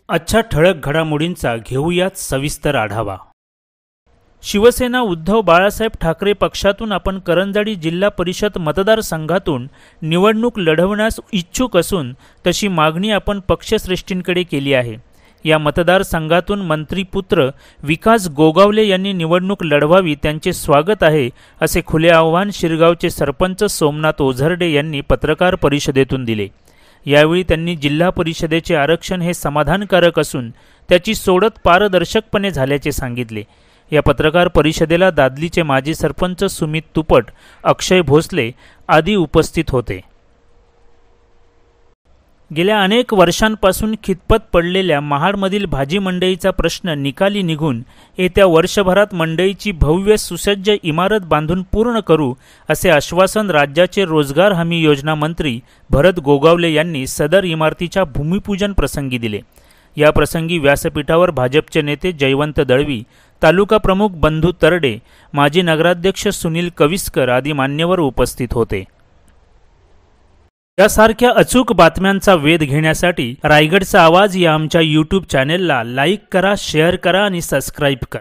आजच्या ठळक घडामोडींचा घेऊयात सविस्तर आढावा। शिवसेना उद्धव बाळासाहेब ठाकरे पक्षातून आपण करंजाडी जिल्हा परिषद मतदारसंघातून निवडणूक लढवण्यास इच्छुक असून तशी मागणी आपण पक्षश्रेष्ठींकडे केली आहे। या मतदारसंघातून मंत्रीपुत्र विकास गोगावले यांनी निवडणूक लढवावी, त्यांचे स्वागत आहे असे खुले आव्हान शिरगावचे सरपंच सोमनाथ ओझरडे यांनी पत्रकार परिषदेतून दिले। यावेळी त्यांनी जिल्हा परिषदेचे आरक्षण हे समाधानकारक असून त्याची सोडत पारदर्शकपणे झाल्याचे सांगितले। या पत्रकार परिषदेला दादलीचे माजी सरपंच सुमित तुपट, अक्षय भोसले आदी उपस्थित होते। गेल्या अनेक वर्षांपासून खितपत पडलेल्या महाडमधील भाजी मंडईचा प्रश्न निकाली निघून येत्या वर्षभरात मंडईची भव्य सुसज्ज इमारत बांधून पूर्ण करू असे आश्वासन राज्याचे रोजगार हमी योजना मंत्री भरत गोगावले यांनी सदर इमारतीच्या भूमिपूजन प्रसंगी दिले। या प्रसंगी व्यासपीठावर भाजपचे नेते जयवंत दळवी, तालुका प्रमुख बंधू तरडे, माजी नगराध्यक्ष सुनील कविस्कर आदी मान्यवर उपस्थित होते। यासारख्या अचूक बातम्यांचा वेध घेण्यासाठी रायगडचा आवाज या आमच्या YouTube चॅनेलला लाईक करा, शेअर करा आणि सबस्क्राइब करा।